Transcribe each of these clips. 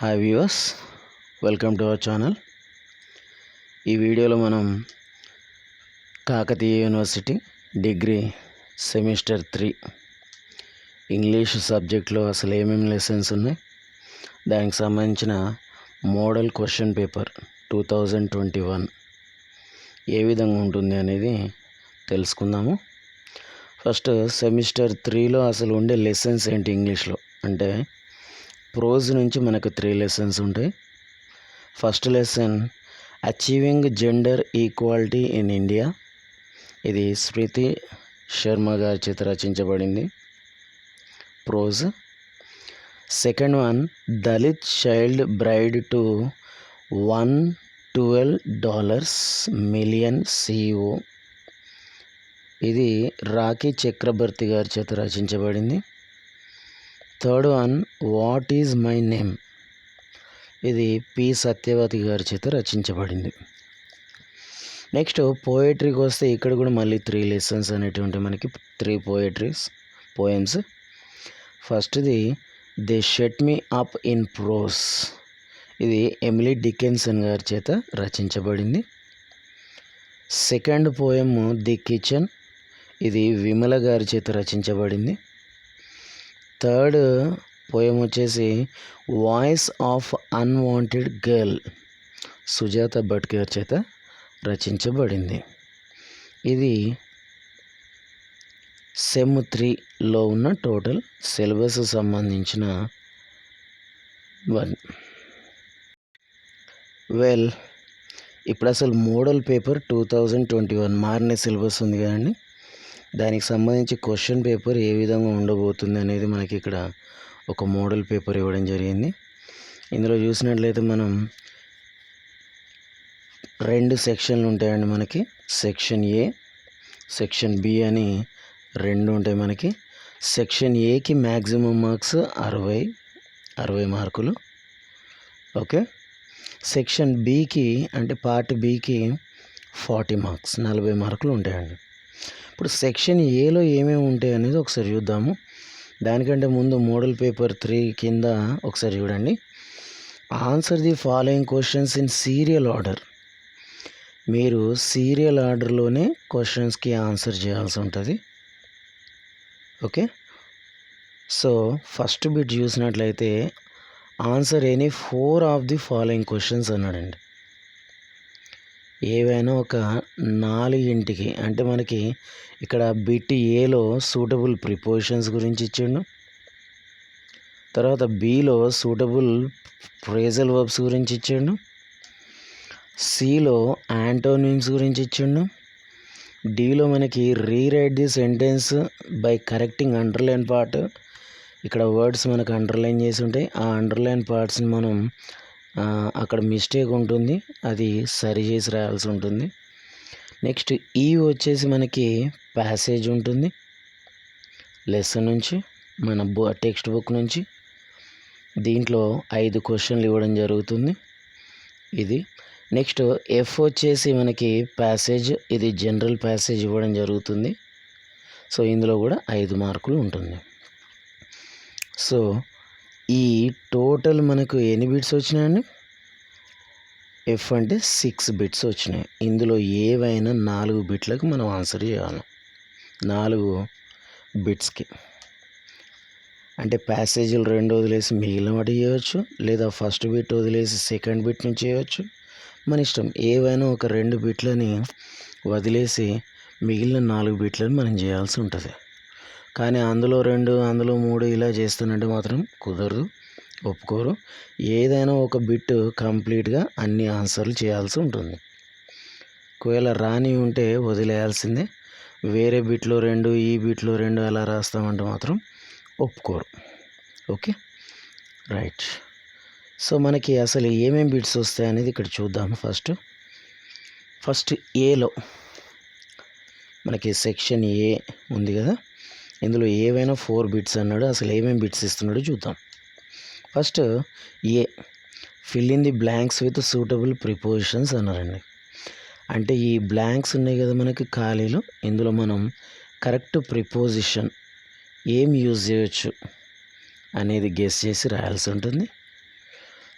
Hi viewers, welcome to our channel. ఈ వీడియోలో మనం Kakatiya university degree semester 3 English సబ్జెక్ట్లో అసలు ఏమేమి లెసన్స్ ఉన్నాయి, దానికి సంబంధించిన మోడల్ క్వశ్చన్ పేపర్ 2021 ఏ విధంగా ఉంటుంది అనేది తెలుసుకుందాము. ఫస్ట్ సెమిస్టర్ 3లో అసలు ఉండే లెసన్స్ ఏంటి ఇంగ్లీష్లో అంటే ప్రోజ్ నుంచి మనకు 3 లెసన్స్ ఉంటాయి. First lesson achieving gender equality in India, ఇది స్మృతి శర్మ గారి చేత రచించబడింది prose. Second one Dalit child bride to $112 million CEO, ఇది రాఖీ చక్రవర్తి గారి చేత రచించబడింది. Third one what is my name, ఇది పి సత్యవతి గారి చేత రచించబడింది. నెక్స్ట్ పోయట్రీకి వస్తే ఇక్కడ కూడా మళ్ళీ 3 లెసన్స్ అనేటివి ఉంటాయి మనకి, 3 పోయమ్స్. ఫస్ట్ది they shut me up in prose, ఇది ఎమిలీ డికెన్సన్ గారి చేత రచించబడింది. సెకండ్ పోయమ్ ది కిచెన్, ఇది విమల గారి చేత రచించబడింది. థర్డ్ పోయం వచ్చేసి voice of unwanted girl, Sujata Bhatt గారి చేత రచించబడింది. ఇది సెమ్ 3లో ఉన్న టోటల్ సిలబస్ సంబంధించిన వన్. ఇప్పుడు అసలు మోడల్ పేపర్ 2021 మారిన సిలబస్ ఉంది కదండి, దానికి సంబంధించి క్వశ్చన్ పేపర్ ఏ విధంగా ఉండబోతుంది అనేది మనకి ఇక్కడ ఒక మోడల్ పేపర్ ఇవ్వడం జరిగింది. ఇందులో చూసినట్లయితే మనం 2 సెక్షన్లు ఉంటాయండి మనకి, సెక్షన్ ఏ, సెక్షన్ బి అని 2 ఉంటాయి మనకి. సెక్షన్ ఏకి మ్యాక్సిమం మార్క్స్ 60 మార్కులు, ఓకే. సెక్షన్ బికి అంటే పార్ట్ బికి 40 మార్క్స్, 40 మార్కులు ఉంటాయండి. ఇప్పుడు సెక్షన్ ఏలో ఏమేమి ఉంటాయి అనేది ఒకసారి చూద్దాము. దానికంటే ముందు మోడల్ పేపర్ 3 కింద ఒకసారి చూడండి. Answer the following questions in serial order, మీరు సీరియల్ ఆర్డర్లోనే క్వశ్చన్స్కి ఆన్సర్ చేయాల్సి ఉంటుంది, ఓకే. సో ఫస్ట్ బిట్ చూసినట్లయితే answer any 4 of the following questions అన్నాడండి. ఏవైనా ఒక 4కి, అంటే మనకి ఇక్కడ బిట్ ఏలో సూటబుల్ ప్రిపోజిషన్స్ గురించి ఇచ్చిండు, తర్వాత బిలో సూటబుల్ ఫ్రేజల్ వర్బ్స్ గురించి ఇచ్చిండు, సిలో యాంటోనిమ్స్ గురించి ఇచ్చిండు, డిలో మనకి rewrite the sentence by correcting underline part, ఇక్కడ వర్డ్స్ మనకు అండర్లైన్ చేసి ఉంటాయి, ఆ అండర్లైన్ పార్ట్స్ని మనం అక్కడ మిస్టేక్ ఉంటుంది, అది సరి చేసి రాయాల్సి ఉంటుంది. నెక్స్ట్ ఈ వచ్చేసి మనకి ప్యాసేజ్ ఉంటుంది లెసన్ నుంచి, మన టెక్స్ట్ బుక్ నుంచి. దీంట్లో 5 క్వశ్చన్లు ఇవ్వడం జరుగుతుంది ఇది. నెక్స్ట్ ఎఫ్ వచ్చేసి మనకి ప్యాసేజ్, ఇది జనరల్ ప్యాసేజ్ ఇవ్వడం జరుగుతుంది. సో ఇందులో కూడా 5 మార్కులు ఉంటుంది. సో ఈ టోటల్ మనకు ఎన్ని బిట్స్ వచ్చినాయండి, ఎఫ్ అంటే 6 బిట్స్ వచ్చినాయి. ఇందులో ఏవైనా 4 బిట్లకు మనం ఆన్సర్ చేయాలి, 4 బిట్స్కి. అంటే ప్యాసేజీలు 2 వదిలేసి మిగిలిన వాటి చేయవచ్చు, లేదా ఫస్ట్ బిట్ వదిలేసి సెకండ్ బిట్ నుంచి చేయవచ్చు, మన ఇష్టం. ఏవైనా ఒక 2 బిట్లని వదిలేసి మిగిలిన 4 బిట్లను మనం చేయాల్సి ఉంటుంది. కానీ అందులో 2 అందులో 3 ఇలా చేస్తున్నట్టు మాత్రం కుదరదు, ఒప్పుకోరు. ఏదైనా ఒక బిట్ కంప్లీట్గా అన్ని ఆన్సర్లు చేయాల్సి ఉంటుంది. ఒకవేళ రాని ఉంటే వదిలేయాల్సిందే. వేరే బిట్లో 2 ఈ బిట్లో 2 అలా రాస్తామంటే మాత్రం ఒప్పుకోరు, ఓకే రైట్. సో మనకి అసలు ఏమేమి బిట్స్ వస్తాయి అనేది ఇక్కడ చూద్దాము. ఫస్ట్ ఏలో మనకి సెక్షన్ ఏ ఉంది కదా, ఇందులో ఏవైనా 4 బిట్స్ అన్నాడు. అసలు ఏమేమి బిట్స్ ఇస్తున్నాడో చూద్దాం. First A fill in the blanks with suitable prepositions అన్నారండి. అంటే ఈ బ్లాంక్స్ ఉన్నాయి కదా మనకి ఖాళీలు, ఇందులో మనం కరెక్ట్ ప్రిపోజిషన్ ఏం యూజ్ చేయొచ్చు అనేది గెస్ చేసి రాయాల్సి ఉంటుంది.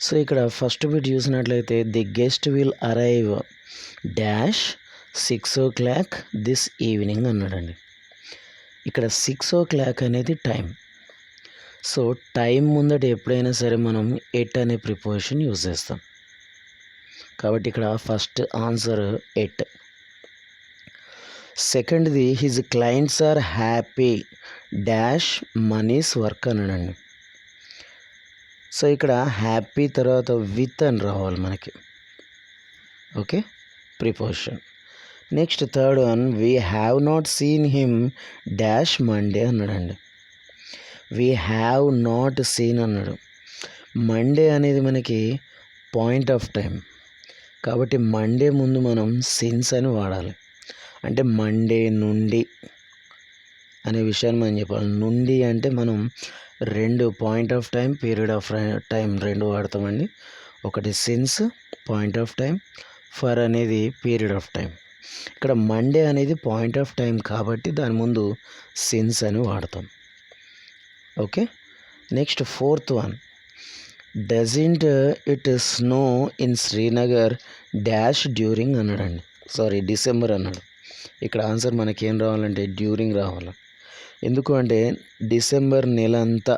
సో ఇక్కడ ఫస్ట్ బిట్ చూసినట్లయితే the guest will arrive dash 6 o'clock this evening అన్నాడండి. ఇక్కడ 6 o'clock అనేది టైం. సో టైం ముందట ఎప్పుడైనా సరే మనం ఎట్ అనే ప్రిపోజిషన్ యూజ్ చేస్తాం. కాబట్టి ఇక్కడ ఫస్ట్ ఆన్సర్ ఎట్. సెకండ్ది his clients are happy dash money's work అన్నాడండి. సో ఇక్కడ హ్యాపీ తర్వాత విత్ అని రావాలి మనకి. Okay, preposition. Next third one we have not seen him dash Monday అన్నాడండి. వీ హ్యావ్ నాట్ సీన్ అన్నాడు. మండే అనేది మనకి పాయింట్ ఆఫ్ టైం, కాబట్టి మండే ముందు మనం సిన్స్ అని వాడాలి. అంటే మండే నుండి అనే విషయాన్ని మనం చెప్పాలి. నుండి అంటే మనం రెండు point of time, period of time రెండు వాడతామండి. ఒకటి since point of time, for అనేది పీరియడ్ ఆఫ్ టైం. ఇక్కడ మండే అనేది పాయింట్ ఆఫ్ టైం కాబట్టి దాని ముందు సిన్స్ అని వాడతాం. Okay, next fourth one doesn't it snow in Srinagar dash during అన్నాడండి. సారీ, డిసెంబర్ అన్నాడు. ఇక్కడ ఆన్సర్ మనకి ఏం రావాలంటే డ్యూరింగ్ రావాలి. ఎందుకు అంటే డిసెంబర్ నెల అంతా,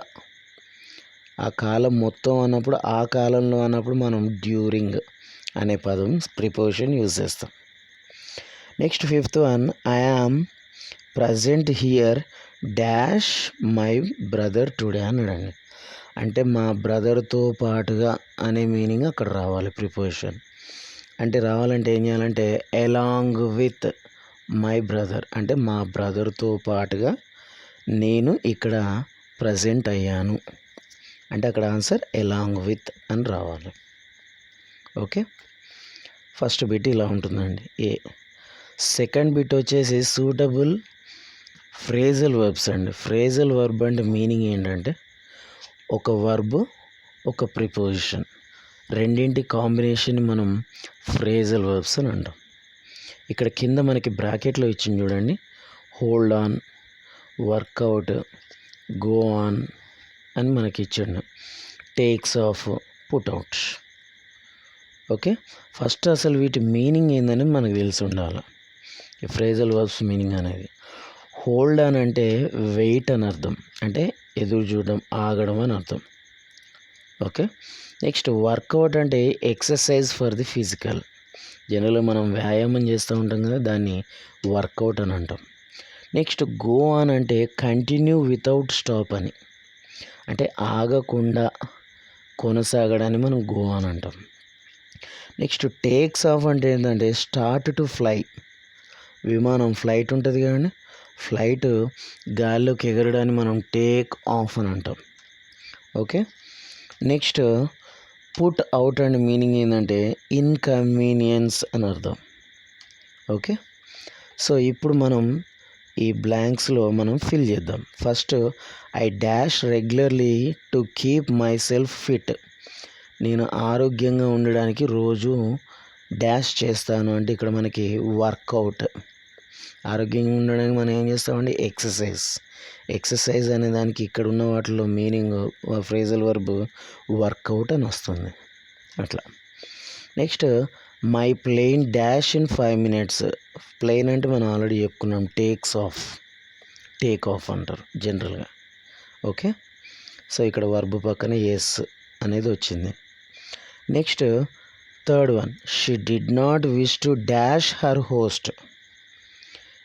ఆ కాలం మొత్తం అన్నప్పుడు, ఆ కాలంలో అన్నప్పుడు మనం డ్యూరింగ్ అనే పదం ప్రిపోజిషన్ యూజ్ చేస్తాం. Next fifth one I am present here dash my brother today అన్నాడండి. అంటే మా బ్రదర్తో పాటుగా అనే మీనింగ్ అక్కడ రావాలి ప్రిపోజిషన్. అంటే రావాలంటే ఏం చేయాలంటే అలాంగ్ విత్ మై బ్రదర్, అంటే మా బ్రదర్తో పాటుగా నేను ఇక్కడ ప్రజెంట్ అయ్యాను అంటే అక్కడ ఆన్సర్ అలాంగ్ విత్ అని రావాలి. ఓకే, ఫస్ట్ బిట్ ఇలా ఉంటుందండి ఏ. సెకండ్ బిట్ వచ్చేసి సూటబుల్ ఫ్రేజల్ వర్బ్స్ అండి. ఫ్రేజల్ వర్బ్ అంటే మీనింగ్ ఏంటంటే ఒక వర్బ్ ఒక ప్రిపోజిషన్ రెండింటి కాంబినేషన్ మనం ఫ్రేజల్ వర్బ్స్ అని అంటాం. ఇక్కడ కింద మనకి బ్రాకెట్లో ఇచ్చింది చూడండి, hold on, workout, go on అని మనకి ఇచ్చిండు, takes off, put out. Okay, first అసలు వీటి మీనింగ్ ఏందని మనకు తెలిసి ఉండాలి. ఈ ఫ్రేజల్ వర్బ్స్ మీనింగ్ అనేది హోల్డ్ ఆన్ అంటే వెయిట్ అని అర్థం, అంటే ఎదురు చూడడం, ఆగడం అని అర్థం. ఓకే, నెక్స్ట్ వర్కౌట్ అంటే ఎక్సర్సైజ్ ఫర్ ది ఫిజికల్. జనరల్గా మనం వ్యాయామం చేస్తూ ఉంటాం కదా, దాన్ని వర్కౌట్ అని అంటాం. నెక్స్ట్ గో ఆన్ అంటే కంటిన్యూ వితౌట్ స్టాప్ అని, అంటే ఆగకుండా కొనసాగడాన్ని మనం గో ఆన్ అంటాం. నెక్స్ట్ టేక్స్ ఆఫ్ అంటే ఏంటంటే స్టార్ట్ టు ఫ్లై. విమానం ఫ్లైట్ ఉంటుంది కదండి, ఫ్లైట్ గాల్లోకి ఎగరడాన్ని మనం టేక్ ఆఫ్ అని అంటాం. Okay, next put out and meaning ఏంటంటే ఇన్కన్వీనియన్స్ అని అర్థం. ఓకే, సో ఇప్పుడు మనం ఈ బ్లాంక్స్లో మనం ఫిల్ చేద్దాం. First I dash regularly to keep my self fit. నేను ఆరోగ్యంగా ఉండడానికి రోజు డాష్ చేస్తాను అంటే ఇక్కడ మనకి వర్కౌట్. ఆరోగ్యంగా ఉండడానికి మనం ఏం చేస్తామండి ఎక్సర్సైజ్. ఎక్సర్సైజ్ అనే దానికి ఇక్కడ ఉన్న వాటిలో మీనింగ్ ఫ్రేజల్ వర్బ్ వర్కౌట్ అని వస్తుంది అట్లా. Next my plane dash in 5 minutes. Plane అంటే మనం ఆల్రెడీ చెప్పుకున్నాం టేక్స్ ఆఫ్, టేక్ ఆఫ్ అంటారు జనరల్గా. ఓకే, సో ఇక్కడ వర్బ్ పక్కన ఎస్ అనేది వచ్చింది. Next third one she did not wish to dash her host.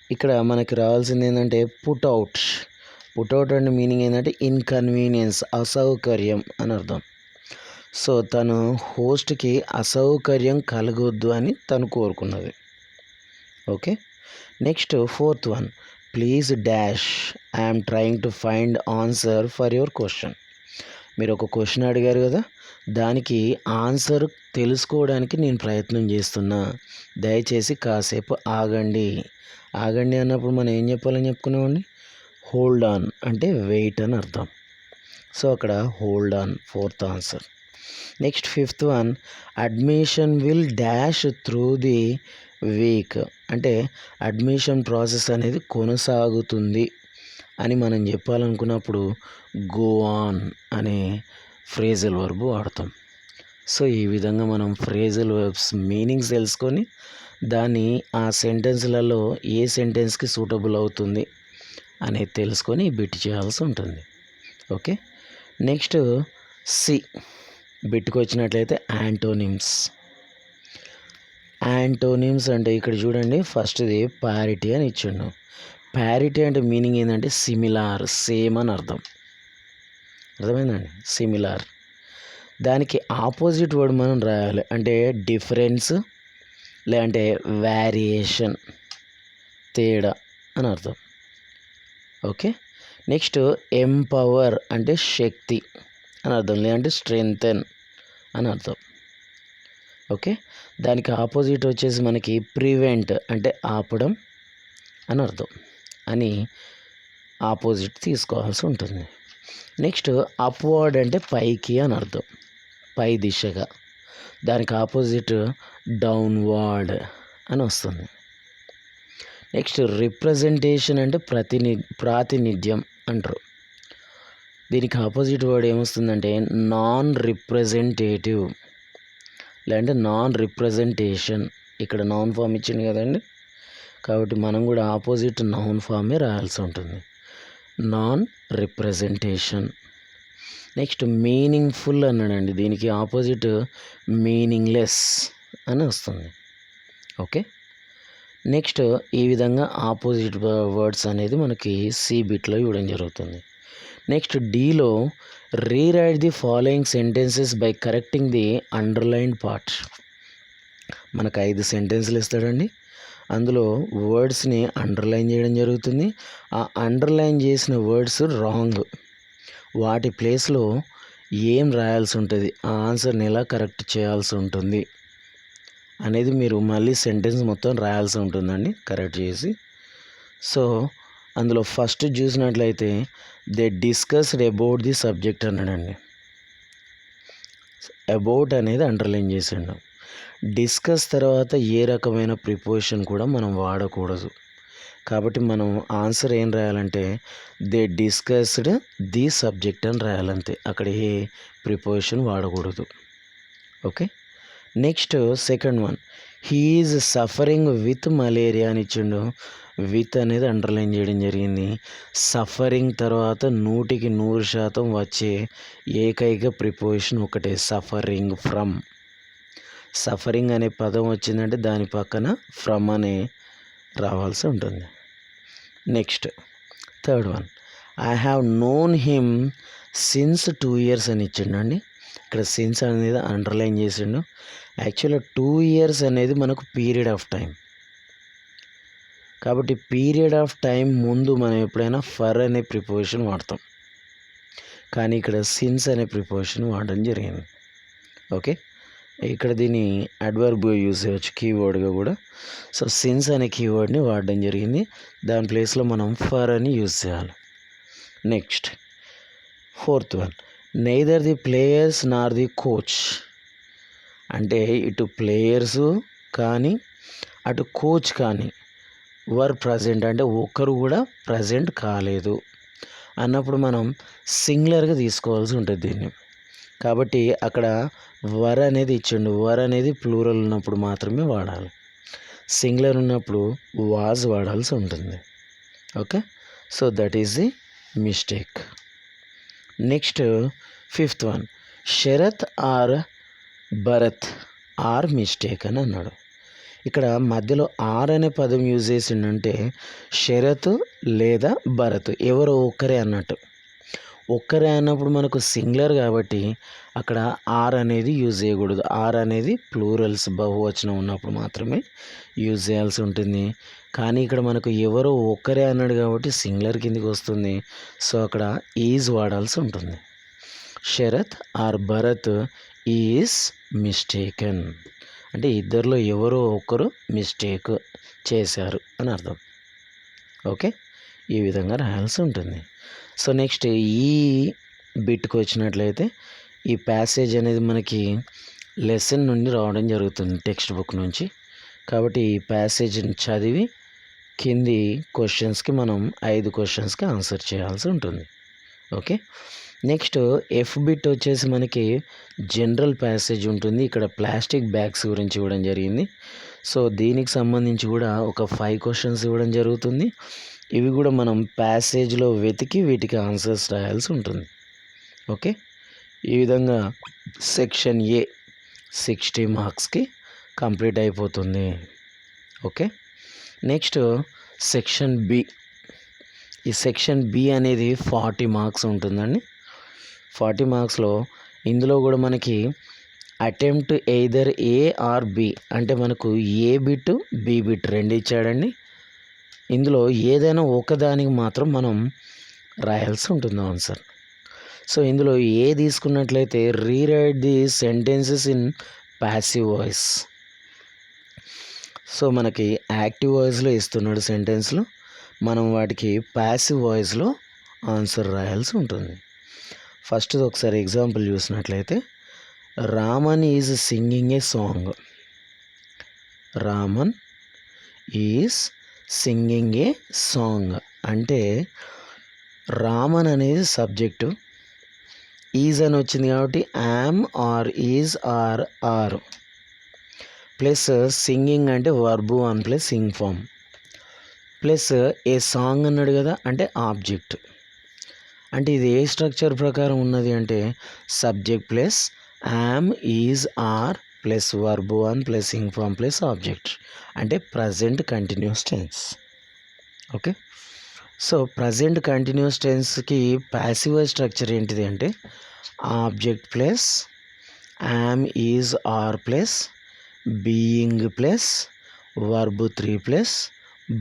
ఇక్కడ మనకి రావాల్సింది ఏంటంటే పుట్ అవుట్. పుట్ అవుట్ అంటే మీనింగ్ ఏంటంటే ఇన్కన్వీనియన్స్, అసౌకర్యం అని అర్థం. సో తను హోస్ట్కి అసౌకర్యం కలగొద్దు అని తను కోరుకున్నది. Okay, next fourth one please dash I'm trying to find answer for your question. మీరు ఒక క్వశ్చన్ అడిగారు కదా, దానికి ఆన్సర్ తెలుసుకోవడానికి నేను ప్రయత్నం చేస్తున్నా, దయచేసి కాసేపు ఆగండి. ఆగండి అన్నప్పుడు మనం ఏం చెప్పాలని చెప్పుకున్నామండి హోల్డ్ ఆన్ అంటే వెయిట్ అని అర్థం. సో అక్కడ hold on fourth answer. Next fifth one admission will dash through the week. అంటే అడ్మిషన్ ప్రాసెస్ అనేది కొనసాగుతుంది అని మనం చెప్పాలనుకున్నప్పుడు గో ఆన్ అనే ఫ్రేజల్ వర్బ్ వాడతాం. సో ఈ విధంగా మనం ఫ్రేజల్ వర్బ్స్ మీనింగ్స్ తెలుసుకొని దాన్ని ఆ సెంటెన్స్లలో ఏ సెంటెన్స్కి సూటబుల్ అవుతుంది అనేది తెలుసుకొని బిట్ చేయాల్సి ఉంటుంది. ఓకే, నెక్స్ట్ సి బిట్కి వచ్చినట్లయితే యాంటోనిమ్స్. యాంటోనిమ్స్ అంటే ఇక్కడ చూడండి, ఫస్ట్ది ప్యారిటీ అని ఇచ్చిండు. ప్యారిటీ అంటే మీనింగ్ ఏంటంటే సిమిలార్, సేమ్ అని అర్థం. అర్థమైందండి, సిమిలార్. దానికి ఆపోజిట్ వర్డ్ మనం రాయాలి, అంటే డిఫరెన్స్ లేదంటే వేరియేషన్, తేడా అని అర్థం. ఓకే, నెక్స్ట్ ఎంపవర్ అంటే శక్తి అని అర్థం, లేదంటే స్ట్రెంగ్తెన్ అని అర్థం. ఓకే, దానికి ఆపోజిట్ వచ్చేసి మనకి ప్రివెంట్ అంటే ఆపడం అని అర్థం అని ఆపోజిట్ తీసుకోవాల్సి ఉంటుంది. నెక్స్ట్ అప్వర్డ్ అంటే పైకి అని అర్థం, పై దిశగా. దానికి ఆపోజిట్ డౌన్వర్డ్ అని వస్తుంది. నెక్స్ట్ రిప్రజెంటేషన్ అంటే ప్రాతినిధ్యం అంటారు. దీనికి ఆపోజిట్ వర్డ్ ఏమొస్తుందంటే నాన్ రిప్రజెంటేటివ్ లేదంటే నాన్ రిప్రజెంటేషన్. ఇక్కడ నౌన్ ఫామ్ ఇచ్చింది కదండి, కాబట్టి మనం కూడా ఆపోజిట్ నౌన్ ఫామే రాయాల్సి ఉంటుంది, నాన్ రిప్రజెంటేషన్. నెక్స్ట్ మీనింగ్ఫుల్ అన్నాడండి, దీనికి ఆపోజిట్ మీనింగ్లెస్ అని వస్తుంది. ఓకే, నెక్స్ట్ ఈ విధంగా ఆపోజిట్ వర్డ్స్ అనేది మనకి సి బిట్లో ఇవ్వడం జరుగుతుంది. నెక్స్ట్ డీలో rewrite the following sentences by correcting the underlined part. మనకు 5 సెంటెన్స్లు ఇస్తాడండి, అందులో వర్డ్స్ని అండర్లైన్ చేయడం జరుగుతుంది. ఆ అండర్లైన్ చేసిన వర్డ్స్ రాంగ్, వాటి ప్లేస్లో ఏం రాయాల్సి ఉంటుంది, ఆ ఆన్సర్ని ఎలా కరెక్ట్ చేయాల్సి ఉంటుంది అనేది మీరు మళ్ళీ సెంటెన్స్ మొత్తం రాయాల్సి ఉంటుందండి కరెక్ట్ చేసి. సో అందులో ఫస్ట్ చూసినట్లయితే they discussed about the subject అన్నాడండి. అబౌట్ అనేది అండర్లైన్ చేసిండు. డిస్కస్ తర్వాత ఏ రకమైన ప్రిపోజిషన్ కూడా మనం వాడకూడదు, కాబట్టి మనం ఆన్సర్ ఏం రాయాలంటే దే డిస్కస్డ్ ది సబ్జెక్ట్ అని రాయాలంతే, అక్కడ ఏ ప్రిపోజిషన్ వాడకూడదు. Okay, next second one, he is suffering with malaria అని ఇచ్చిండు. విత్ అనేది అండర్లైన్ చేయడం జరిగింది. సఫరింగ్ తర్వాత 100% వచ్చే ఏకైక ప్రిపోజిషన్ ఒకటే, సఫరింగ్ ఫ్రమ్. సఫరింగ్ అనే పదం వచ్చిందంటే దాని పక్కన ఫ్రమ్ అనే రావాల్సి ఉంటుంది. Next third one, I have known him since 2 years అని ఇచ్చిండండి. ఇక్కడ సిన్స్ అనేది అండర్లైన్ చేసిండు. యాక్చువల్గా 2 years అనేది మనకు పీరియడ్ ఆఫ్ టైం, కాబట్టి పీరియడ్ ఆఫ్ టైం ముందు మనం ఎప్పుడైనా ఫర్ అనే ప్రిపోజిషన్ వాడతాం, కానీ ఇక్కడ సిన్స్ అనే ప్రిపోజిషన్ వాడడం జరిగింది. ఓకే, ఇక్కడ దీన్ని అడ్వర్బ్గా యూజ్ చేయవచ్చు కీవర్డ్గా కూడా. సో సిన్స్ అనే కీవర్డ్ని వాడడం జరిగింది, దాని ప్లేస్లో మనం ఫర్ అని యూజ్ చేయాలి. Next fourth one, neither the players nor the coach. అంటే ఇటు ప్లేయర్స్ కానీ అటు కోచ్ కానీ వర్ ప్రజెంట్, అంటే ఒక్కరు కూడా ప్రజెంట్ కాలేదు అన్నప్పుడు మనం సింగులర్గా తీసుకోవాల్సి ఉంటుంది దీన్ని. కాబట్టి అక్కడ వర్ అనేది ఇచ్చిండు, వర్ అనేది ప్లూరల్ ఉన్నప్పుడు మాత్రమే వాడాలి, సింగులర్ ఉన్నప్పుడు వాజ్ వాడాల్సి ఉంటుంది. Okay, so that is the mistake. Next fifth one, Sharath or Bharath or mistake అని అన్నాడు. ఇక్కడ మధ్యలో ఆర్ అనే పదం యూజ్ చేసిండంటే శరత్ లేదా భరత్ ఎవరో ఒక్కరే అన్నట్టు. ఒక్కరే అన్నప్పుడు మనకు సింగులర్ కాబట్టి అక్కడ ఆర్ అనేది యూజ్ చేయకూడదు, ఆర్ అనేది ప్లూరల్స్ బహువచనం ఉన్నప్పుడు మాత్రమే యూజ్ చేయాల్సి ఉంటుంది. కానీ ఇక్కడ మనకు ఎవరో ఒక్కరే అన్నాడు కాబట్టి సింగులర్ కిందికి వస్తుంది, సో అక్కడ ఈజ్ వాడాల్సి ఉంటుంది. Sharath or Bharath is mistaken అంటే ఇద్దరిలో ఎవరో ఒకరు మిస్టేక్ చేశారు అని అర్థం. ఓకే, ఈ విధంగా రాయాల్సి ఉంటుంది. సో నెక్స్ట్ ఈ బిట్కి వచ్చినట్లయితే ఈ ప్యాసేజ్ అనేది మనకి లెసన్ నుండి రావడం జరుగుతుంది, టెక్స్ట్ బుక్ నుంచి. కాబట్టి ఈ ప్యాసేజ్ని చదివి కింది క్వశ్చన్స్కి మనం 5 క్వశ్చన్స్కి ఆన్సర్ చేయాల్సి ఉంటుంది. ఓకే, నెక్స్ట్ ఎఫ్ బిట్ వచ్చేసి మనకి జనరల్ ప్యాసేజ్ ఉంటుంది. ఇక్కడ ప్లాస్టిక్ బ్యాగ్స్ గురించి ఇవ్వడం జరిగింది. సో దీనికి సంబంధించి కూడా ఒక 5 క్వశ్చన్స్ ఇవ్వడం జరుగుతుంది. ఇవి కూడా మనం ప్యాసేజ్లో వెతికి వీటికి ఆన్సర్స్ రాయాల్సి ఉంటుంది. ఓకే, ఈ విధంగా సెక్షన్ ఏ 60 మార్క్స్కి కంప్లీట్ అయిపోతుంది. Okay, next section B. ఈ సెక్షన్ బి అనేది 40 మార్క్స్ ఉంటుందండి. 40 మార్క్స్లో ఇందులో కూడా మనకి attempt either A or B, అంటే మనకు ఏ బిట్ బి బిట్ రెండు ఇచ్చాడండి. ఇందులో ఏదైనా ఒకదానికి మాత్రం మనం రాయాల్సి ఉంటుంది ఆన్సర్. సో ఇందులో ఏ తీసుకున్నట్లయితే rewrite the sentences in passive voice. So మనకి యాక్టివ్ వాయిస్లో ఇస్తున్నాడు సెంటెన్స్లు, మనం వాటికి ప్యాసివ్ వాయిస్లో ఆన్సర్ రాయాల్సి ఉంటుంది. ఫస్ట్ ఒకసారి ఎగ్జాంపుల్ చూసినట్లయితే, Raman is singing a song. Raman is singing a song అంటే రామన్ అనేది సబ్జెక్టు, ఈజ్ అని వచ్చింది కాబట్టి am or is or are plus singing అంటే verb one plus Singh form plus a song అన్నాడు కదా అంటే ఆబ్జెక్ట్. అంటే ఇది ఏ స్ట్రక్చర్ ప్రకారం ఉన్నది అంటే subject plus am is are plus verb one plus Singh form plus object, అంటే present continuous tense. Okay, so present continuous టెన్స్కి ప్యాసివ్ స్ట్రక్చర్ ఏంటిది అంటే object plus am is are plus being plus verb 3 plus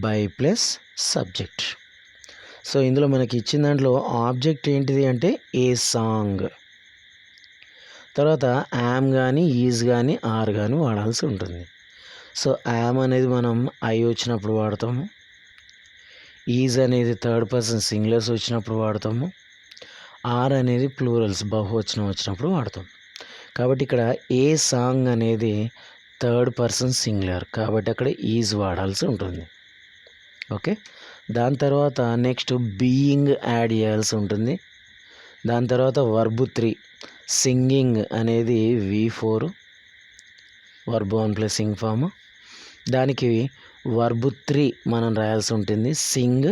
by plus subject. So ఇందులో మనకి ఇచ్చిన దాంట్లో object ఏంటిది అంటే ఏ సాంగ్, తర్వాత యామ్ కానీ ఈజ్ కానీ ఆర్ కానీ వాడాల్సి ఉంటుంది. సో యామ్ అనేది మనం ఐ వచ్చినప్పుడు వాడతాము, ఈజ్ అనేది థర్డ్ పర్సన్ సింగులర్స్ వచ్చినప్పుడు వాడతాము, ఆర్ అనేది ప్లూరల్స్ బహువచనం వచ్చినప్పుడు వాడతాం. కాబట్టి ఇక్కడ ఏ సాంగ్ అనేది థర్డ్ పర్సన్ సింగులర్ కాబట్టి అక్కడ ఈజ్ వాడాల్సి ఉంటుంది. ఓకే, దాని తర్వాత నెక్స్ట్ బీయింగ్ యాడ్ చేయాల్సి ఉంటుంది. దాని తర్వాత వర్బు 3 సింగింగ్ అనేది V4 verb 1 plus Singh form, దానికి వర్బు 3 మనం రాయాల్సి ఉంటుంది sing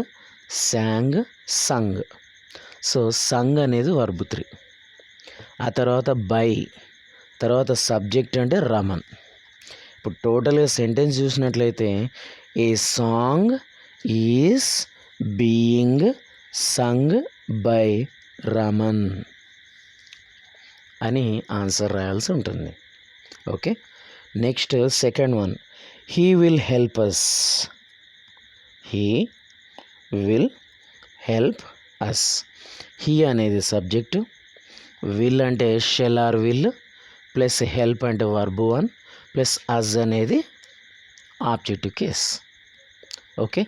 sang sung. So sung అనేది వర్బు 3. ఆ తర్వాత బై, తర్వాత సబ్జెక్ట్ అంటే రమన్. ఇప్పుడు టోటల్గా సెంటెన్స్ చూసినట్లయితే a song is being sung by Raman అని ఆన్సర్ రాయాల్సి ఉంటుంది. Okay, next second one, he will help us. He will help us. He అనేది సబ్జెక్టు, విల్ అంటే shall or will plus help అంటే వర్బు 1 ప్లస్ అస్ అనేది objective case. Okay,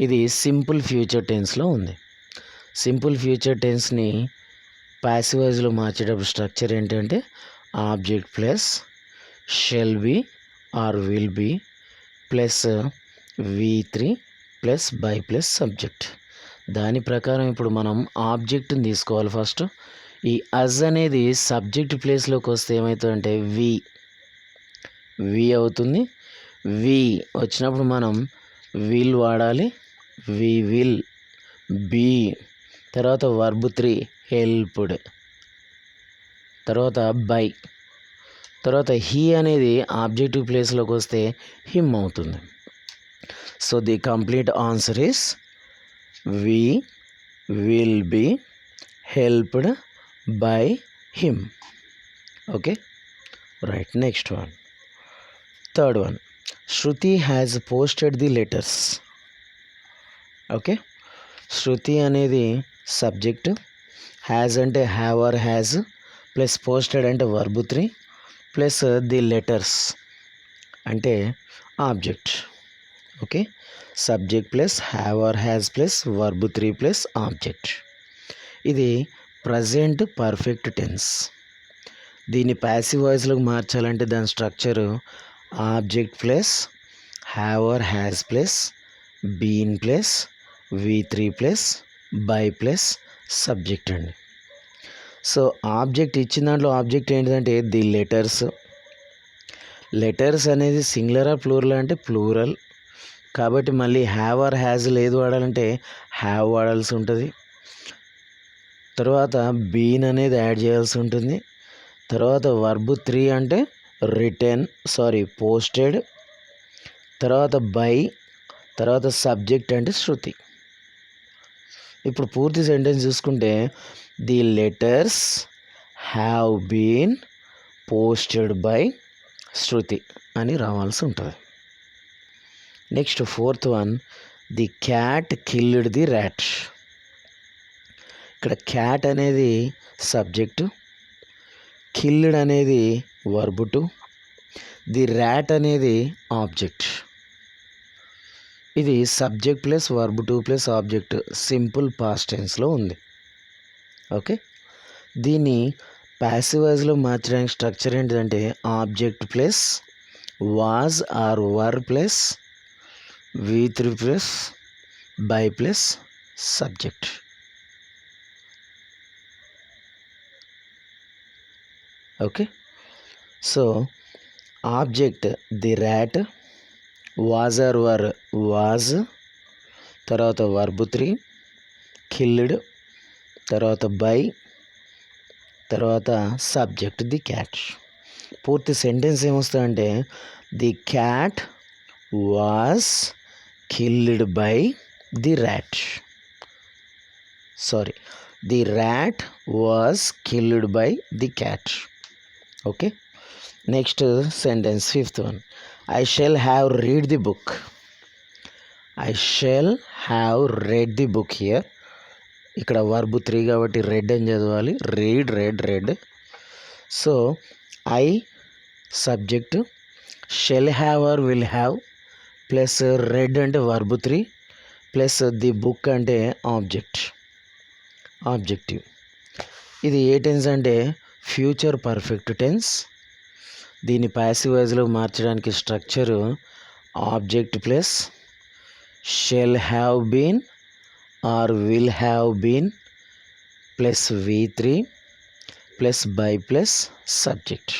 ఇది simple future టెన్స్లో ఉంది. సింపుల్ ఫ్యూచర్ టెన్స్ని ప్యాసివ్ వాయిస్లో మార్చేటప్పుడు స్ట్రక్చర్ ఏంటంటే object plus shall be or will be plus V3 plus by plus subject. దాని ప్రకారం ఇప్పుడు మనం ఆబ్జెక్ట్ని తీసుకోవాలి. ఫస్ట్ ఈ అజ్ అనేది సబ్జెక్ట్ ప్లేస్లోకి వస్తే ఏమవుతుందంటే వి అవుతుంది. వి వచ్చినప్పుడు మనం విల్ వాడాలి, వి విల్ బీ, తర్వాత వర్బ్ 3 హెల్ప్డ్, తర్వాత బై, తర్వాత హీ అనేది ఆబ్జెక్టివ్ ప్లేస్లోకి వస్తే హిమ్ అవుతుంది. So the complete answer is we will be helped by him. Okay, right. Next one, third one, Shruti has posted the letters. Okay, Shruti అనేది subject, has అంటే have or has plus posted అంటే verb 3 plus the letters అంటే object. Okay, subject plus have or has plus verb 3 plus object. ఇది present perfect tense. దీన్ని passive వాయిస్లోకి మార్చాలంటే దాని structure object plus have or has plus been plus V3 plus by plus subject అండి. So object ఇచ్చిన దాంట్లో object ఏంటంటే the letters. Letters అనేది సింగులర్ ఆర్ ప్లూరల్ అంటే ప్లూరల్, కాబట్టి మళ్ళీ హ్యావ్ ఆర్ హ్యాజ్ లేదు వాడాలంటే హ్యావ్ వాడాల్సి ఉంటుంది. తర్వాత బీన్ అనేది యాడ్ చేయాల్సి ఉంటుంది. తర్వాత వర్బ్ 3 అంటే పోస్టెడ్. తర్వాత బై, తర్వాత సబ్జెక్ట్ అంటే శృతి. ఇప్పుడు పూర్తి సెంటెన్స్ చూసుకుంటే the letters have been posted by Shruti అని రావాల్సి ఉంటుంది. Next 4th one, the cat killed the rat. ఇక్కడ క్యాట్ అనేది సబ్జెక్టు, కిల్డ్ అనేది వర్బ్ 2, ది ర్యాట్ అనేది ఆబ్జెక్ట్. ఇది subject plus verb 2 plus object simple past టెన్స్లో ఉంది. ఓకే, దీన్ని ప్యాసివ్ వాయిస్లో మార్చడానికి స్ట్రక్చర్ ఏంటిదంటే object plus was or were plus V3 plus by plus subject. Okay, so object the rat, was or were was, తర్వాత verb 3, killed, తర్వాత by, తర్వాత subject the cat. పూర్తి సెంటెన్స్ ఏమొస్తుందంటే the cat was killed by the rat. The rat was killed by the cat. Okay, next sentence 5th one, I shall have read the book. I shall have read the book here. ఇక్కడ verb 3 కాబట్టి read అని చదవాలి. Read. So I subject, shall have or will have plus read అంటే verb 3 plus the book అంటే objective. ఇది ఏ tense అంటే future perfect tense. దీన్ని ప్యాసివ్ వాయిస్లో మార్చడానికి structure object plus shall have been or will have been plus V3 plus by plus subject.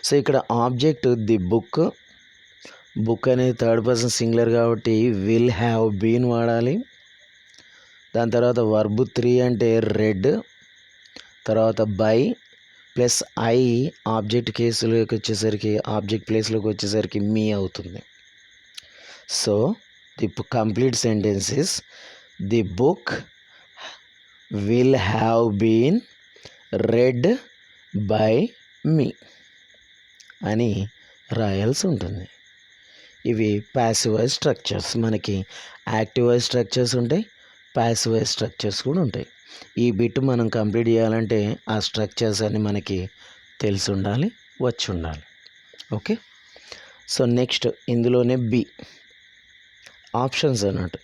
So ఇక్కడ object the book అనేది థర్డ్ పర్సన్ సింగులర్ కాబట్టి విల్ హ్యావ్ బీన్ వాడాలి. దాని తర్వాత వర్బ్ 3 అంటే రెడ్, తర్వాత బై ప్లస్ ఐ ఆబ్జెక్ట్ కేసులోకి వచ్చేసరికి ఆబ్జెక్ట్ ప్లేస్లోకి వచ్చేసరికి మీ అవుతుంది. So the complete sentence is the book will have been red by మీ అని రాయాల్సి ఉంటుంది. ఇవి ప్యాసివ్ వాయిస్ స్ట్రక్చర్స్. మనకి యాక్టివ్ వాయిస్ స్ట్రక్చర్స్ ఉంటాయి, ప్యాసివ్ వాయిస్ స్ట్రక్చర్స్ కూడా ఉంటాయి. ఈ బిట్ మనం కంప్లీట్ చేయాలంటే ఆ స్ట్రక్చర్స్ అన్ని మనకి తెలిసి ఉండాలి, వచ్చి ఉండాలి. ఓకే, సో నెక్స్ట్ ఇందులోనే బి ఆప్షన్స్ అన్నట్టు.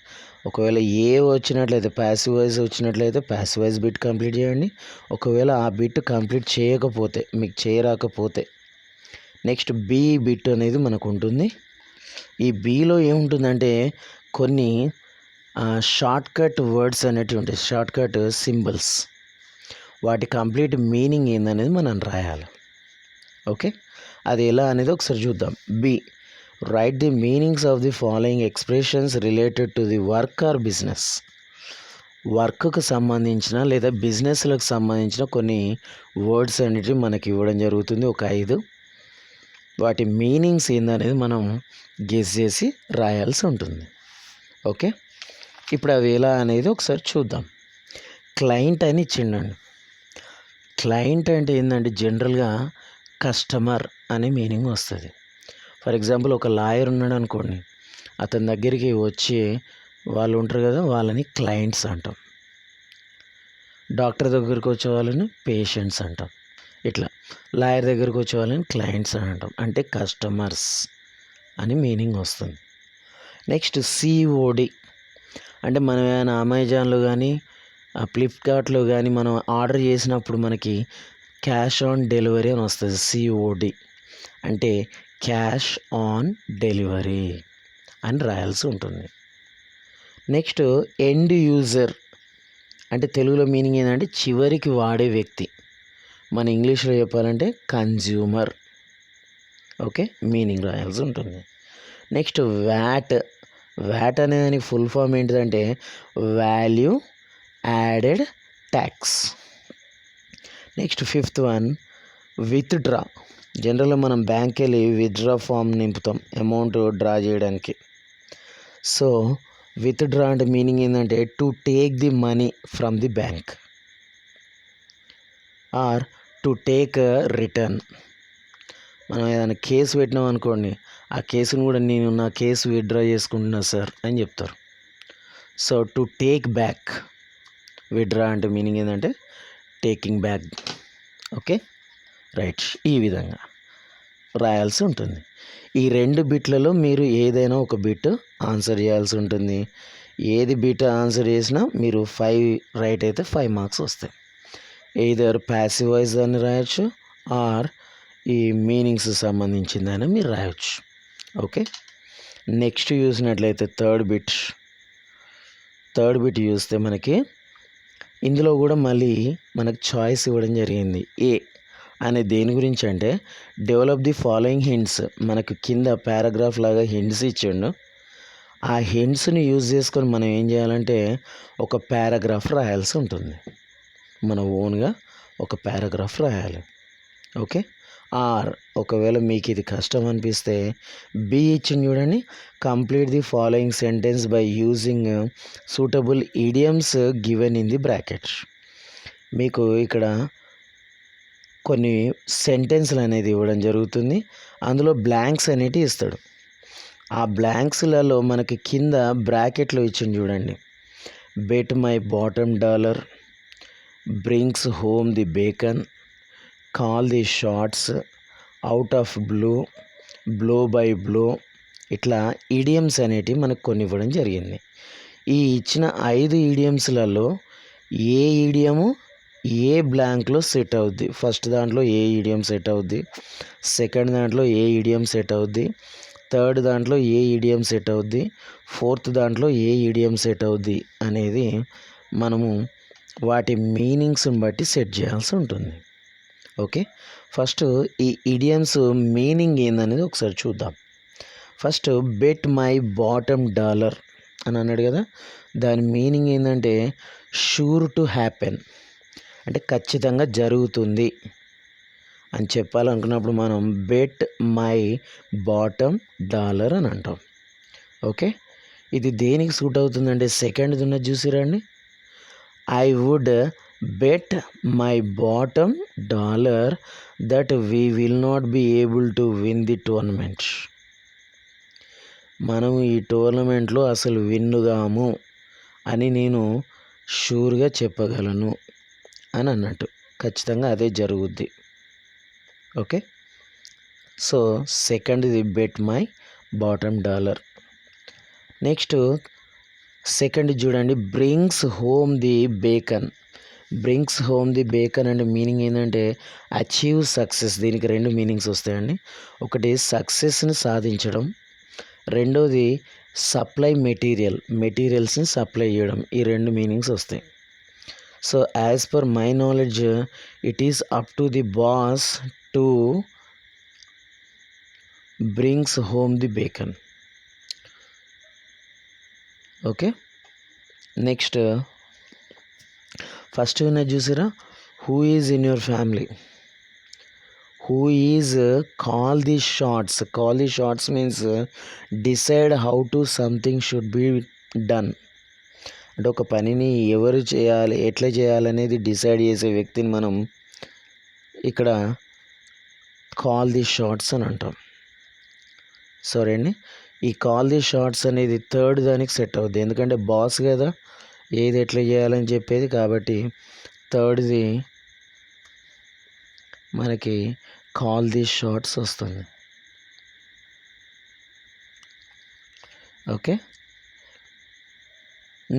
ఒకవేళ ఏ వచ్చినట్లయితే ప్యాసివ్ వాయిస్ వచ్చినట్లయితే ప్యాసివ్ వాయిస్ బిట్ కంప్లీట్ చేయండి. ఒకవేళ ఆ బిట్ కంప్లీట్ చేయకపోతే, మీకు చేయరాకపోతే నెక్స్ట్ బి బిట్ అనేది మనకు ఉంటుంది. ఈ బిలో ఏముంటుందంటే కొన్ని షార్ట్ కట్ వర్డ్స్ అనేటివి ఉంటాయి, షార్ట్ కట్ సింబల్స్. వాటి కంప్లీట్ మీనింగ్ ఏందనేది మనం రాయాలి. ఓకే, అది ఎలా అనేది ఒకసారి చూద్దాం. B, write the meanings of the following expressions related to the work or business. వర్క్కు సంబంధించిన లేదా బిజినెస్లకు సంబంధించిన కొన్ని వర్డ్స్ అనేటివి మనకి ఇవ్వడం జరుగుతుంది, ఒక 5. వాటి మీనింగ్స్ ఏందనేది మనం గెస్ చేసి రాయాల్సి ఉంటుంది. ఓకే, ఇప్పుడు అవి ఎలా అనేది ఒకసారి చూద్దాం. క్లయింట్ అని ఇచ్చిండండి. క్లయింట్ అంటే ఏంటంటే జనరల్గా కస్టమర్ అనే మీనింగ్ వస్తుంది. ఫర్ ఎగ్జాంపుల్ ఒక లాయర్ ఉన్నాడు అనుకోండి, అతని దగ్గరికి వచ్చి వాళ్ళు ఉంటారు కదా, వాళ్ళని క్లయింట్స్ అంటాం. డాక్టర్ దగ్గరికి వచ్చే వాళ్ళని పేషెంట్స్ అంటాం. ఇట్లా లాయర్ దగ్గరికి వచ్చే వాళ్ళని క్లయింట్స్ అని అంటాం, అంటే కస్టమర్స్ అని మీనింగ్ వస్తుంది. నెక్స్ట్ COD అంటే మనం ఏమైనా అమెజాన్లో కానీ ఫ్లిప్కార్ట్లో కానీ మనం ఆర్డర్ చేసినప్పుడు మనకి క్యాష్ ఆన్ డెలివరీ అని వస్తుంది. COD అంటే క్యాష్ ఆన్ డెలివరీ అని రాయాల్సి ఉంటుంది. నెక్స్ట్ ఎండ్ యూజర్ అంటే తెలుగులో మీనింగ్ ఏంటంటే చివరికి వాడే వ్యక్తి. మన ఇంగ్లీష్లో చెప్పాలంటే కన్జ్యూమర్. ఓకే, మీనింగ్ రాయాల్సి ఉంటుంది. Next VAT. వ్యాట్ అనే దానికి ఫుల్ ఫామ్ ఏంటిదంటే value added tax. Next fifth one withdraw. జనరల్గా మనం బ్యాంక్కి వెళ్ళి విత్డ్రా ఫామ్ నింపుతాం అమౌంట్ డ్రా చేయడానికి. సో విత్డ్రా అంటే మీనింగ్ ఏంటంటే to take the money from the bank or to take return. మనం ఏదైనా కేసు పెట్టినాం అనుకోండి, ఆ కేసును కూడా నేను నా కేసు విత్డ్రా చేసుకుంటున్నా సార్ అని చెప్తారు. So to take back. Withdraw అంటే మీనింగ్ ఏంటంటే టేకింగ్ బ్యాక్. Okay, right. ఈ విధంగా రాయాల్సి ఉంటుంది. ఈ 2 బిట్లలో మీరు ఏదైనా ఒక బిట్ ఆన్సర్ చేయాల్సి ఉంటుంది. ఏది బిట్ ఆన్సర్ చేసినా మీరు 5 రైట్ అయితే 5 మార్క్స్ వస్తాయి. ఎయిదర్ ప్యాసివ్ వాయిస్ అని రాయొచ్చు ఆర్ ఈ మీనింగ్స్ సంబంధించిందని మీరు రాయొచ్చు. ఓకే, నెక్స్ట్ చూసినట్లయితే థర్డ్ బిట్ చూస్తే మనకి ఇందులో కూడా మళ్ళీ మనకు చాయిస్ ఇవ్వడం జరిగింది. ఏ అనే దేని గురించి అంటే డెవలప్ ది ఫాలోయింగ్ హింట్స్. మనకు కింద పారాగ్రాఫ్ లాగా హింట్స్ ఇచ్చిండు. ఆ హింట్స్ని యూజ్ చేసుకొని మనం ఏం చేయాలంటే ఒక పారాగ్రాఫ్ రాయాల్సి ఉంటుంది. మన ఓన్గా ఒక పారాగ్రాఫ్ రాయాలి. ఓకే, ఆర్ ఒకవేళ మీకు ఇది కష్టం అనిపిస్తే బి ఇచ్చింది చూడండి, complete the following sentence by using suitable idioms given in the brackets. మీకు ఇక్కడ కొన్ని సెంటెన్స్లు అనేది ఇవ్వడం జరుగుతుంది. అందులో బ్లాంక్స్ అనేటివి ఇస్తాడు. ఆ బ్లాంక్స్లలో మనకి కింద బ్రాకెట్లో ఇచ్చింది చూడండి, bet my bottom dollar, brings home the bacon, call the shorts, out of blue, blow by blow. ఇట్లా ఈడియమ్స్ అనేటివి మనకు కొన్ని ఇవ్వడం జరిగింది. ఈ ఇచ్చిన 5 ఈడియమ్స్లలో ఏ ఈడియము ఏ బ్లాంక్లో సెట్ అవుద్ది. ఫస్ట్ దాంట్లో ఏ ఈడియం సెట్ అవుద్ది, సెకండ్ దాంట్లో ఏ ఈడియం సెట్ అవుద్ది, థర్డ్ దాంట్లో ఏ ఈడియం సెట్ అవుద్ది, ఫోర్త్ దాంట్లో ఏ ఈడియం సెట్ అవుద్ది అనేది మనము వాటి మీనింగ్స్ని బట్టి సెట్ చేయాల్సి ఉంటుంది. ఓకే, ఫస్ట్ ఈ ఈడియమ్స్ మీనింగ్ ఏందనేది ఒకసారి చూద్దాం. First bet my bottom dollar అని అన్నాడు కదా, దాని మీనింగ్ ఏంటంటే షూర్ టు హ్యాపెన్, అంటే ఖచ్చితంగా జరుగుతుంది అని చెప్పాలనుకున్నప్పుడు మనం బెట్ మై బాటమ్ డాలర్ అని అంటాం. ఓకే, ఇది దేనికి సూట్ అవుతుందంటే సెకండ్ ఉన్నది చూసిరండి, I would bet my bottom dollar that we will not be able to win the tournament. మనం ఈ టోర్నమెంట్లో అసలు విన్నుగాము అని నేను షూర్గా చెప్పగలను అని అన్నట్టు, ఖచ్చితంగా అదే జరుగుద్ది. ఓకే, సో సెకండ్ది bet my bottom dollar. Next second చూడండి, brings home the bacon. Brings home the bacon అంటే మీనింగ్ ఏంటంటే అచీవ్ సక్సెస్. దీనికి 2 మీనింగ్స్ వస్తాయండి. ఒకటి సక్సెస్ని సాధించడం, రెండోది సప్లై మెటీరియల్స్ని సప్లై చేయడం. ఈ 2 మీనింగ్స్ వస్తాయి. So as per my knowledge it is up to the boss to brings home the bacon. Okay, next first ఉన్నది చూసారా, who is in your family, who is call the shorts. Call the shorts means decide how to something should be done. అంటే ఒక పనిని ఎవరు చేయాలి, ఎట్లా చేయాలనేది decide చేసే వ్యక్తిని మనం ఇక్కడ కాల్ ది షార్ట్స్ అని అంటాం. సరే అండి, ఈ కాల్ ది షార్ట్స్ అనేది థర్డ్ దానికి సెట్ అవుద్ది, ఎందుకంటే బాస్ కదా ఏది ఎట్లా చేయాలని చెప్పేది. కాబట్టి థర్డ్ది మనకి కాల్ ది షార్ట్స్ వస్తుంది. Okay,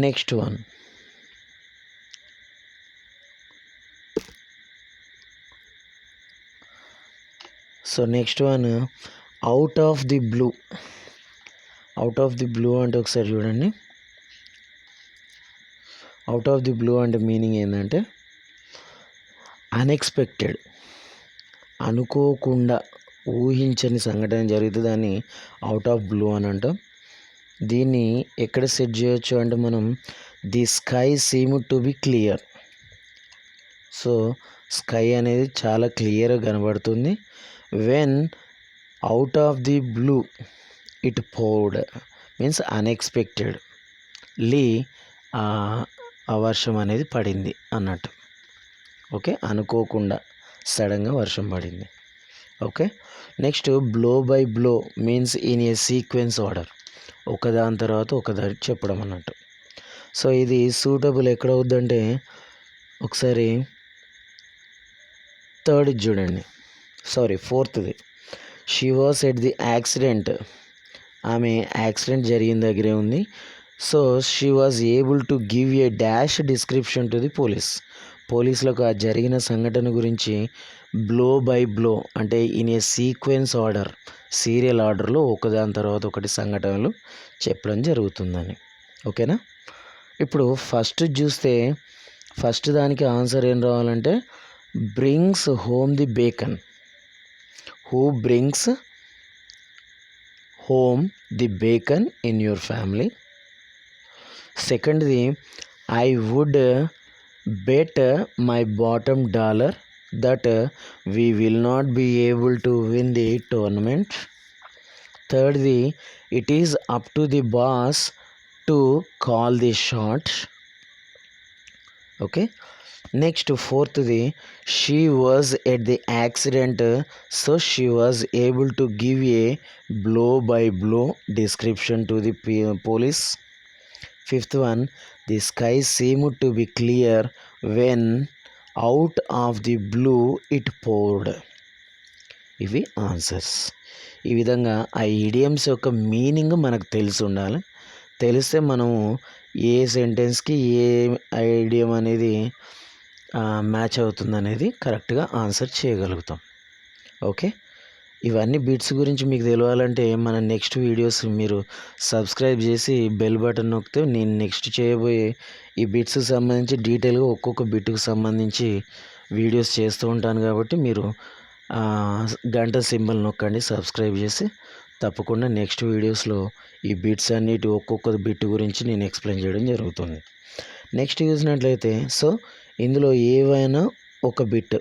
next one next one out of the blue. Out of the blue అంటే ఒకసారి చూడండి, అవుట్ ఆఫ్ ది బ్లూ అంటే మీనింగ్ ఏంటంటే అన్ఎక్స్పెక్టెడ్, అనుకోకుండా ఊహించని సంఘటన జరిగితే దాన్ని అవుట్ ఆఫ్ బ్లూ అని అంటాం. దీన్ని ఎక్కడ సెట్ చేయొచ్చు అంటే మనం the sky seem to be clear. So sky అనేది చాలా క్లియర్గా కనబడుతుంది. When out of the blue it poured means unexpectedly ఆ వర్షం అనేది పడింది అన్నట్టు. ఓకే, అనుకోకుండా సడన్గా వర్షం పడింది. Okay, next blow by blow means in a sequence order, ఒకదాని తర్వాత ఒకదాని చెప్పడం అన్నట్టు. సో ఇది సూటబుల్ ఎక్కడ అవుద్దంటే ఒకసారి థర్డ్ది చూడండి, ఫోర్త్ది. She was at the accident, ఆమె యాక్సిడెంట్ జరిగిన దగ్గరే ఉంది. So she was able to give a dash description to the పోలీసులకు ఆ జరిగిన సంఘటన గురించి బ్లో బై బ్లో అంటే in a sequence order, serial ఆర్డర్లో ఒకదాని తర్వాత ఒకటి సంఘటనలు చెప్పడం జరుగుతుందని. ఓకేనా. ఇప్పుడు ఫస్ట్ చూస్తే ఫస్ట్ దానికి ఆన్సర్ ఏం రావాలంటే brings home the bacon, who brings home the bacon in your family. సెకండ్ది I would bet my bottom dollar that we will not be able to win the tournament. Thirdly, it is up to the boss to call the shot. Okay, next fourthly, she was at the accident, so she was able to give a blow by blow description to the police. Fifth one, the sky seemed to be clear when out of the blue it poured. ఇవి answers. ఈ విధంగా ఆ idioms యొక్క meaning మనకు తెలిసి ఉండాలి. తెలిస్తే మనము ఏ సెంటెన్స్కి ఏ ఐడియం అనేది మ్యాచ్ అవుతుంది అనేది కరెక్ట్గా ఆన్సర్ చేయగలుగుతాం. ఓకే, ఇవన్నీ బిట్స్ గురించి మీకు తెలియాలంటే మన నెక్స్ట్ వీడియోస్ మీరు సబ్స్క్రైబ్ చేసి బెల్ బటన్ నొక్కితే నేను నెక్స్ట్ చేయబోయే ఈ బిట్స్కి సంబంధించి డీటెయిల్గా ఒక్కొక్క బిట్కి సంబంధించి వీడియోస్ చేస్తూ ఉంటాను. కాబట్టి మీరు గంట సింబల్ నొక్కండి, సబ్స్క్రైబ్ చేసి తప్పకుండా నెక్స్ట్ వీడియోస్లో ఈ బిట్స్ అన్నిటి ఒక్కొక్క బిట్ గురించి నేను ఎక్స్ప్లెయిన్ చేయడం జరుగుతుంది. నెక్స్ట్ చూసినట్లయితే సో ఇందులో ఏవైనా ఒక బిట్,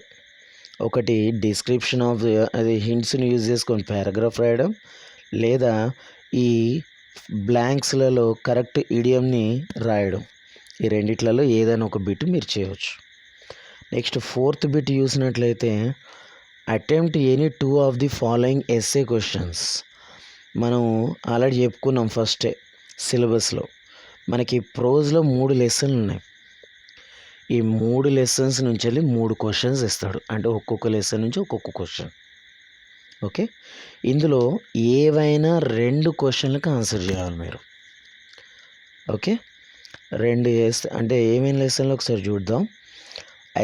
ఒకటి డిస్క్రిప్షన్ ఆఫ్ అది హింట్స్ని యూజ్ చేసుకొని పారాగ్రాఫ్ రాయడం, లేదా ఈ బ్లాంక్స్లలో కరెక్ట్ ఇడియంని రాయడం, ఈ రెండిట్లలో ఏదైనా ఒక బిట్ మీరు చేయవచ్చు. నెక్స్ట్ ఫోర్త్ బిట్ చూసినట్లయితే attempt any 2 of the following essay questions. మనం ఆల్రెడీ చెప్పుకున్నాం ఫస్టే సిలబస్లో మనకి ప్రోజ్లో 3 లెసన్లు ఉన్నాయి. ఈ 3 లెసన్స్ నుంచి వెళ్ళి 3 క్వశ్చన్స్ ఇస్తాడు, అంటే ఒక్కొక్క లెసన్ నుంచి ఒక్కొక్క క్వశ్చన్. ఓకే, ఇందులో ఏవైనా 2 క్వశ్చన్లకు ఆన్సర్ చేయాలి మీరు. ఓకే, 2 చేస్తే అంటే ఏమేమి లెసన్లు ఒకసారి చూద్దాం.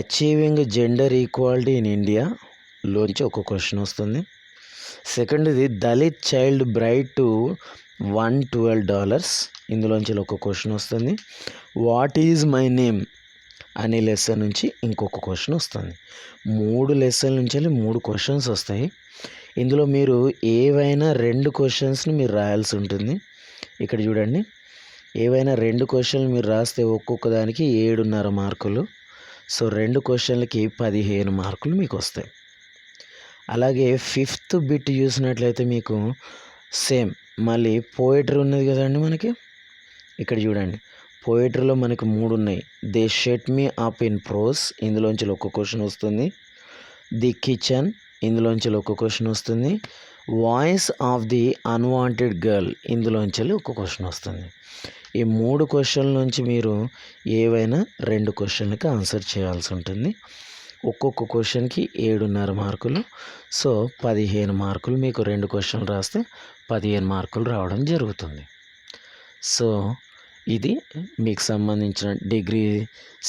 అచీవింగ్ జెండర్ ఈక్వాలిటీ ఇన్ ఇండియాలోంచి ఒక క్వశ్చన్ వస్తుంది. సెకండ్ది దళిత్ చైల్డ్ బ్రైడ్ టు $112, ఇందులోంచి ఒక క్వశ్చన్ వస్తుంది. వాట్ ఈజ్ మై నేమ్ అనే లెసన్ నుంచి ఇంకొక క్వశ్చన్ వస్తుంది. 3 లెసన్ల నుంచి 3 క్వశ్చన్స్ వస్తాయి. ఇందులో మీరు ఏవైనా 2 క్వశ్చన్స్ని మీరు రాయాల్సి ఉంటుంది. ఇక్కడ చూడండి, ఏవైనా 2 క్వశ్చన్లు మీరు రాస్తే ఒక్కొక్క దానికి 7.5 మార్కులు. సో 2 క్వశ్చన్లకి 15 మార్కులు మీకు వస్తాయి. అలాగే ఫిఫ్త్ బిట్ చూసినట్లయితే మీకు సేమ్ మళ్ళీ పోయిటరీ ఉన్నది కదండి మనకి. ఇక్కడ చూడండి, పోయిటరీలో మనకి 3 ఉన్నాయి. దే షెట్ మీ అప్ ఇన్ ప్రోస్, ఇందులోంచి ఒక క్వశ్చన్ వస్తుంది. ది కిచెన్, ఇందులోంచి ఒక క్వశ్చన్ వస్తుంది. Voice of the unwanted girl, ఇందులోంచి ఒక క్వశ్చన్ వస్తుంది. ఈ 3 క్వశ్చన్ల నుంచి మీరు ఏవైనా 2 క్వశ్చన్లకి ఆన్సర్ చేయాల్సి ఉంటుంది. ఒక్కొక్క క్వశ్చన్కి 7.5 మార్కులు. సో 15 మార్కులు మీకు 2 క్వశ్చన్లు రాస్తే 15 మార్కులు రావడం జరుగుతుంది. సో ఇది మీకు సంబంధించిన డిగ్రీ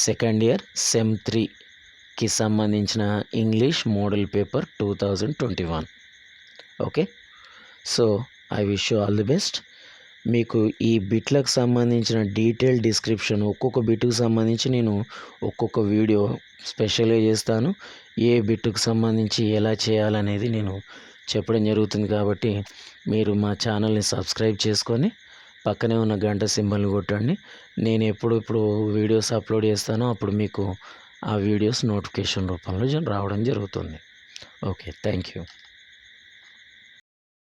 సెకండ్ ఇయర్ సెమ్ 3కి సంబంధించిన English model paper 2021. Okay, so I wish you all the best. మీకు ఈ బిట్లకు సంబంధించిన డీటెయిల్ డిస్క్రిప్షన్ ఒక్కొక్క బిట్కు సంబంధించి నేను ఒక్కొక్క వీడియో స్పెషల్గా చేస్తాను. ఏ బిట్టుకు సంబంధించి ఎలా చేయాలనేది నేను చెప్పడం జరుగుతుంది. కాబట్టి మీరు మా ఛానల్ని సబ్స్క్రైబ్ చేసుకొని పక్కనే ఉన్న గంట సింబల్ని కొట్టండి. నేను ఎప్పుడు వీడియోస్ అప్లోడ్ చేస్తానో అప్పుడు మీకు ఆ వీడియోస్ నోటిఫికేషన్ రూపంలో రావడం జరుగుతుంది. Okay, thank you.